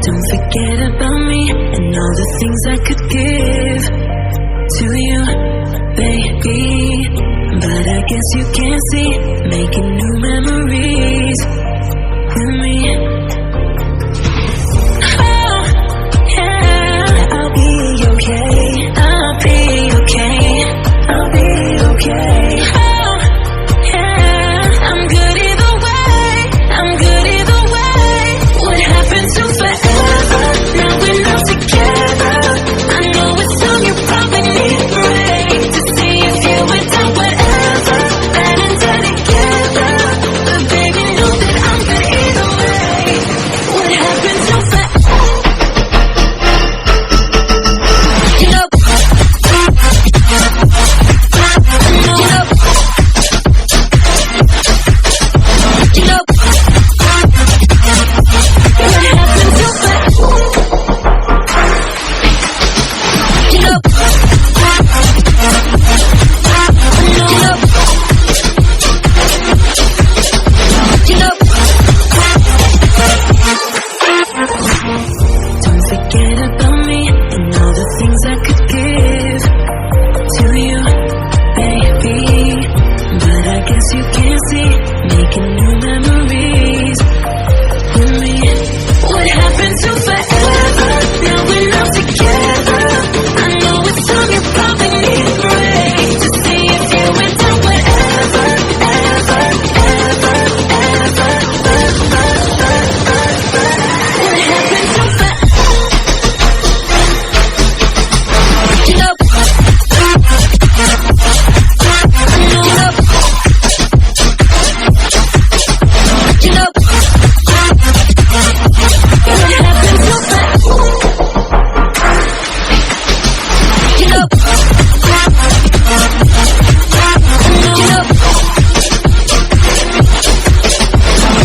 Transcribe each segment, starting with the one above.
Don't forget about me and all the things I could give to you, baby. But I guess you can't see, making new memories with me. Oh, yeah, I'll be okay. I'll be okay. I'll be okay. Oh, yeah, I'm good either way. I'm good either way. What happened to forever? Now we're not together. I know it's time you probably need a break to see if you would do whatever. Bad and dead together. But baby, know that I'm good either way. What happened to forever? You know, you know, what happened to forever? You know, don't forget about me and all the things I could give to you, baby. But I guess you can't see, making new memories with me. What happened to forever? Now we're not together. I know it's time you probably need a break to see if you would do whatever, ever, ever, ever. What happened to forever? You know, you know, what happened to forever? You know,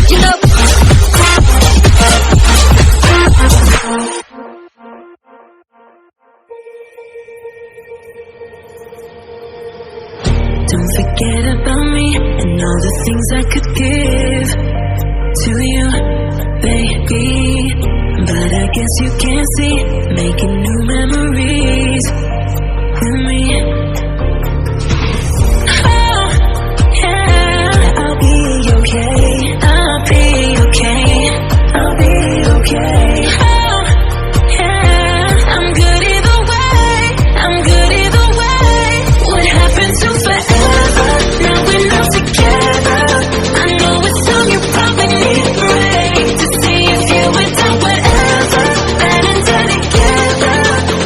you know, don't forget about me and all the things I could give to you, baby. But I guess you can't see, making new memories with me. Oh, yeah, I'll be okay. I'll be okay. I'll be okay. Oh, yeah, I'm good either way. I'm good either way. What happened to forever? Now we're not together. I know it's time you probably need a break to see if you would do whatever. Bad and dead together.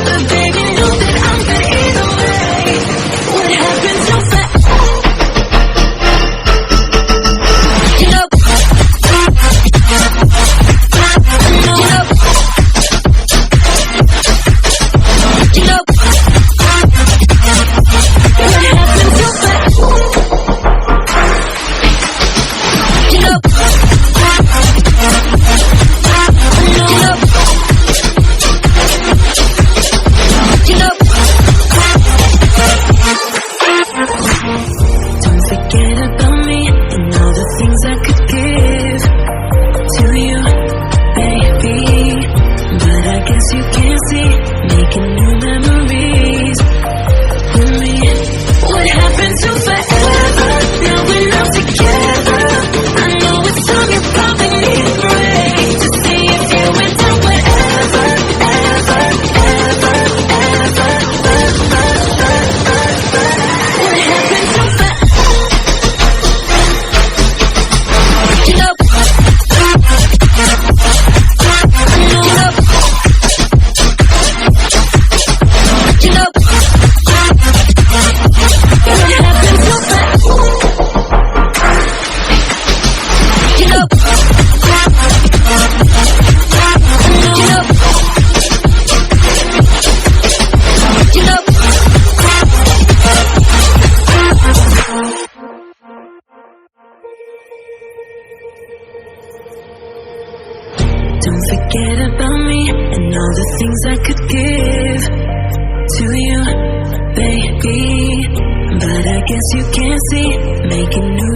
But baby, know that I'm good either way. What happened to forever? You know, you know, what happened to forever? You know, you know, don't forget about me and all the things I could give to you, baby. But I guess you can't see, making new memories with me. What happened to forever? Now we're not together. I know it's time you probably need a break to see if you would do whatever, ever, ever, ever. What happened to forever? You know, you know, what happened to forever? You know, you know, don't forget about me and all the things I could give to you, baby. But I guess you can't see, making new